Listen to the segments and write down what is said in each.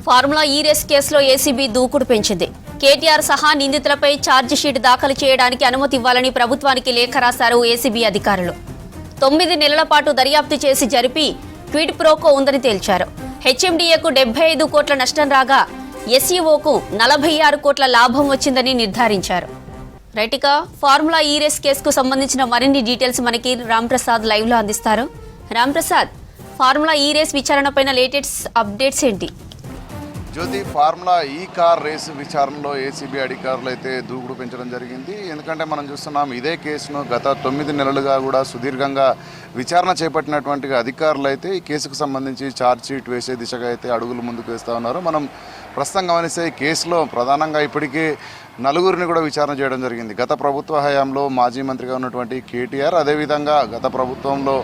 Formula ఈ race కేసులో ACB దూకుడు పెంచింది. కేటీఆర్ సహా నిందితులపై ఛార్జ్ షీట్ దాఖలు చేయడానికి అనుమతి ఇవ్వాలని ప్రభుత్వానికి లేఖ రాశారు ఏసీబీ అధికారులు. 9 నెలల పాటు దర్యాప్తు చేసి జరిపి క్విడ్ ప్రోకో ఉందని తేల్చారు. హెచ్ఎండిఏకు 75 కోట్ల నష్టం రాగా ఎస్ఈఓకు 46 కోట్ల లాభం వచ్చిందని నిర్ధారించారు. రైట్గా ఫార్ములా ఈ రేస్ కేసుకు సంబంధించిన మరిన్ని డీటెయిల్స్ మనకి రాంప్రసాద్ లైవ్ లో అందిస్తారు. రాంప్రసాద్, ఫార్ములా ఈ రేస్ విచారణపైన లేటెస్ట్ అప్డేట్స్ ఏంటి? జ్యోతి, ఫార్ములా ఈ కార్ రేసు విచారణలో ఏసీబీ అధికారులు అయితే దూకుడు పెంచడం జరిగింది. ఎందుకంటే మనం చూస్తున్నాం, ఇదే కేసును గత 9 నెలలుగా కూడా సుదీర్ఘంగా విచారణ చేపట్టినటువంటి అధికారులు అయితే ఈ కేసుకు సంబంధించి ఛార్జ్ షీట్ వేసే దిశగా అయితే అడుగులు ముందుకు వేస్తూ ఉన్నారు. మనం ప్రస్తుతం గమనిస్తే ఈ కేసులో ప్రధానంగా ఇప్పటికే 4 కూడా విచారణ చేయడం జరిగింది. గత ప్రభుత్వ హయాంలో మాజీ మంత్రిగా ఉన్నటువంటి కేటీఆర్, అదేవిధంగా గత ప్రభుత్వంలో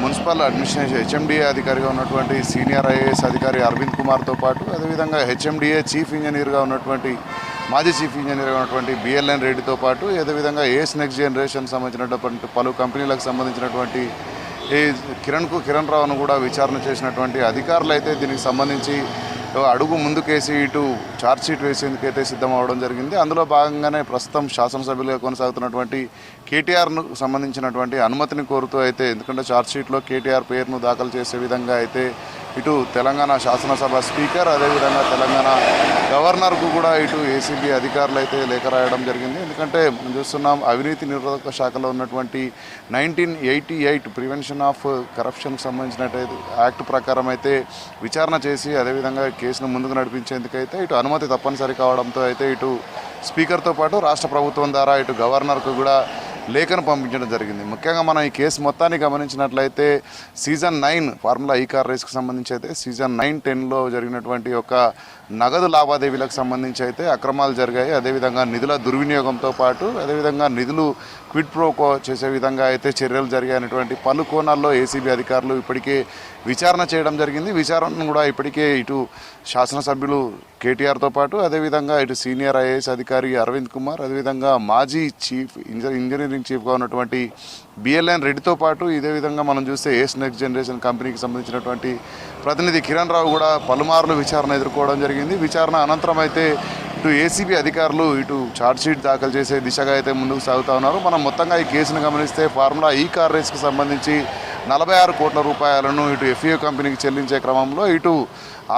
మున్సిపల్ అడ్మినిస్ట్రేషన్ హెచ్ఎండిఏ అధికారిగా ఉన్నటువంటి సీనియర్ ఐఏఎస్ అధికారి అరవింద్ కుమార్తో పాటు, అదేవిధంగా హెచ్ఎండిఏ చీఫ్ ఇంజనీర్గా ఉన్నటువంటి మాజీ చీఫ్ ఇంజనీర్గా ఉన్నటువంటి బిఎల్ఎన్ రెడ్డితో పాటు, అదేవిధంగా ఏఎస్ నెక్స్ట్ జనరేషన్ సంబంధించినటువంటి పలు కంపెనీలకు సంబంధించినటువంటి కిరణ్ రావును కూడా విచారణ చేసినటువంటి అధికారులు అయితే దీనికి సంబంధించి అడుగు ముందుకేసి ఇటు ఛార్జ్ షీట్ వేసేందుకైతే సిద్ధం అవడం జరిగింది. అందులో భాగంగానే ప్రస్తుతం శాసనసభ్యులుగా కొనసాగుతున్నటువంటి కేటీఆర్ను సంబంధించినటువంటి అనుమతిని కోరుతూ అయితే, ఎందుకంటే ఛార్జ్ షీట్లో కేటీఆర్ పేరును దాఖలు చేసే విధంగా అయితే ఇటు తెలంగాణ శాసనసభ స్పీకర్, అదేవిధంగా తెలంగాణ గవర్నర్కు కూడా ఇటు ఏసీబీ అధికారులు అయితే లేఖ రాయడం జరిగింది. ఎందుకంటే మనం చూస్తున్నాం, అవినీతి నిరోధక శాఖలో ఉన్నటువంటి 1988 ప్రివెన్షన్ ఆఫ్ కరప్షన్కి సంబంధించినట్టయితే యాక్ట్ ప్రకారం అయితే విచారణ చేసి అదేవిధంగా కేసును ముందుకు నడిపించేందుకైతే ఇటు అనుమతి తప్పనిసరి కావడంతో అయితే ఇటు స్పీకర్తో పాటు రాష్ట్ర ప్రభుత్వం ద్వారా ఇటు గవర్నర్కు కూడా లేఖను పంపించడం జరిగింది. ముఖ్యంగా మనం ఈ కేసు మొత్తాన్ని గమనించినట్లయితే సీజన్ 9 ఫార్ములా ఈ కార్ రేస్కి సంబంధించి అయితే సీజన్ 9-10లో జరిగినటువంటి ఒక నగదు లావాదేవీలకు సంబంధించి అయితే అక్రమాలు జరిగాయి. అదేవిధంగా నిధుల దుర్వినియోగంతో పాటు అదేవిధంగా నిధులు క్విడ్ ప్రోకో చేసే విధంగా అయితే చర్యలు జరిగాయనేటువంటి పలు కోణాల్లో ఏసీబీ అధికారులు ఇప్పటికే విచారణ చేయడం జరిగింది. విచారణను కూడా ఇప్పటికే ఇటు శాసనసభ్యులు కేటీఆర్తో పాటు అదేవిధంగా ఇటు సీనియర్ ఐఏఎస్ అధికారి అరవింద్ కుమార్, అదేవిధంగా మాజీ చీఫ్ ఇంజనీరింగ్ చీఫ్గా ఉన్నటువంటి బిఎల్ఎన్ రెడ్డితో పాటు ఇదే విధంగా మనం చూస్తే ఏస్ నెక్స్ట్ జనరేషన్ కంపెనీకి సంబంధించినటువంటి ప్రతినిధి కిరణ్ రావు కూడా పలుమార్లు విచారణ ఎదుర్కోవడం జరిగింది. విచారణ అనంతరం అయితే ఇటు ఏసీబీ అధికారులు ఇటు ఛార్జ్ షీట్ దాఖలు చేసే దిశగా అయితే ముందుకు సాగుతూ ఉన్నారు. మనం మొత్తంగా ఈ కేసును గమనిస్తే ఫార్ములా ఈ కార్ రేస్కి సంబంధించి 46 కోట్ల రూపాయలను ఇటు ఎఫ్ఈఓ కంపెనీకి చెల్లించే క్రమంలో ఇటు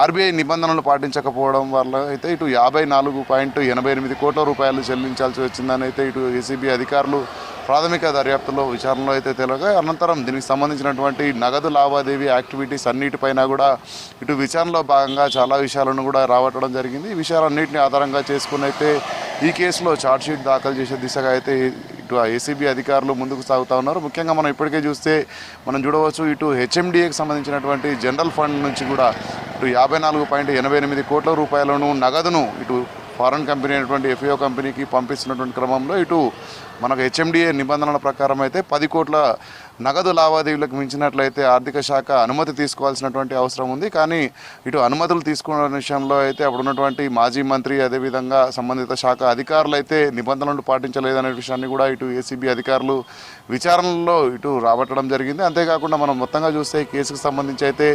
ఆర్బీఐ నిబంధనలు పాటించకపోవడం వల్ల అయితే ఇటు 54.88 కోట్ల రూపాయలు చెల్లించాల్సి వచ్చిందని అయితే ఇటు ఏసీబీ అధికారులు ప్రాథమిక దర్యాప్తులో విచారణలో అయితే తెలియగా, అనంతరం దీనికి సంబంధించినటువంటి నగదు లావాదేవీ యాక్టివిటీస్ అన్నిటిపైన కూడా ఇటు విచారణలో భాగంగా చాలా విషయాలను కూడా రావటం జరిగింది. ఈ విషయాలన్నింటినీ ఆధారంగా చేసుకుని అయితే ఈ కేసులో ఛార్జ్ షీట్ దాఖలు చేసే దిశగా అయితే ఇటు ఏసీబీ అధికారులు ముందుకు సాగుతూ ఉన్నారు. ముఖ్యంగా మనం ఇప్పటికే చూస్తే మనం చూడవచ్చు, ఇటు హెచ్ఎండిఏకి సంబంధించినటువంటి జనరల్ ఫండ్ నుంచి కూడా ఇటు 54.88 కోట్ల రూపాయలను నగదును ఇటు ఫారెన్ కంపెనీ అయినటువంటి ఎఫ్ఈఓ కంపెనీకి పంపిస్తున్నటువంటి క్రమంలో ఇటు మనకు హెచ్ఎండిఏ నిబంధనల ప్రకారం అయితే 10 కోట్ల నగదు లావాదేవీలకు మించినట్లయితే ఆర్థిక శాఖ అనుమతి తీసుకోవాల్సినటువంటి అవసరం ఉంది. కానీ ఇటు అనుమతులు తీసుకున్న విషయంలో అయితే అప్పుడున్నటువంటి మాజీ మంత్రి అదేవిధంగా సంబంధిత శాఖ అధికారులు అయితే నిబంధనలు పాటించలేదనే విషయాన్ని కూడా ఇటు ఏసీబీ అధికారులు విచారణలో ఇటు రాబట్టడం జరిగింది. అంతేకాకుండా మనం మొత్తంగా చూస్తే ఈ కేసుకు సంబంధించి అయితే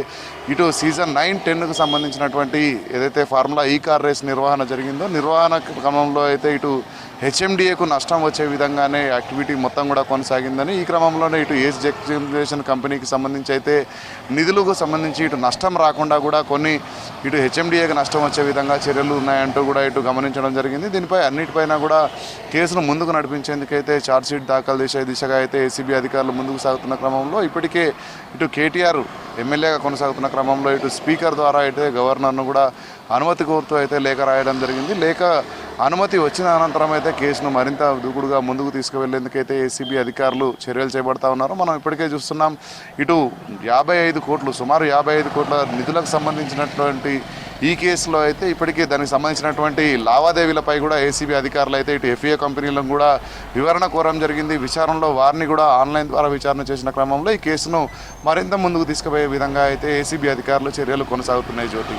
ఇటు సీజన్ 9-10కు సంబంధించినటువంటి ఏదైతే ఫార్ములా ఈ కార్ రేస్ నిర్వహణ జరిగిందో నిర్వహణ క్రమంలో అయితే ఇటు హెచ్ఎండిఏకు నష్టం వచ్చే విధంగానే యాక్టివిటీ మొత్తం కూడా కొనసాగిందని, ఈ క్రమంలోనే ఇటు ఏస్ జనరేషన్ కంపెనీకి సంబంధించి అయితే నిధులకు సంబంధించి ఇటు నష్టం రాకుండా కూడా కొన్ని ఇటు హెచ్ఎండిఏకి నష్టం వచ్చే విధంగా చర్యలు ఉన్నాయంటూ కూడా ఇటు గమనించడం జరిగింది. దీనిపై అన్నిటిపైన కూడా కేసును ముందుకు నడిపించేందుకైతే ఛార్జ్ షీట్ దాఖలు చేసే దిశగా అయితే ఏసీబీ అధికారులు ముందుకు సాగుతున్న క్రమంలో ఇప్పటికే ఇటు కేటీఆర్ ఎమ్మెల్యేగా కొనసాగుతున్న క్రమంలో ఇటు స్పీకర్ ద్వారా అయితే గవర్నర్ను కూడా అనుమతి కోరుతూ అయితే లేఖ రాయడం జరిగింది. లేఖ అనుమతి వచ్చిన అనంతరం అయితే కేసును మరింత దూకుడుగా ముందుకు తీసుకువెళ్లేందుకైతే ఏసీబీ అధికారులు చర్యలు చేపడతా ఉన్నారు. మనం ఇప్పటికే చూస్తున్నాం, ఇటు 55 కోట్లు సుమారు 55 కోట్ల నిధులకు సంబంధించినటువంటి ఈ కేసులో అయితే ఇప్పటికే దానికి సంబంధించినటువంటి లావాదేవీలపై కూడా ఏసీబీ అధికారులు అయితే ఇటు ఎఫ్ఈఓ కంపెనీలను కూడా వివరణ కోరడం జరిగింది. విచారణలో వారిని కూడా ఆన్లైన్ ద్వారా విచారణ చేసిన క్రమంలో ఈ కేసును మరింత ముందుకు తీసుకుపోయే విధంగా అయితే ఏసీబీ అధికారులు చర్యలు కొనసాగుతున్నాయి. జ్యోతి.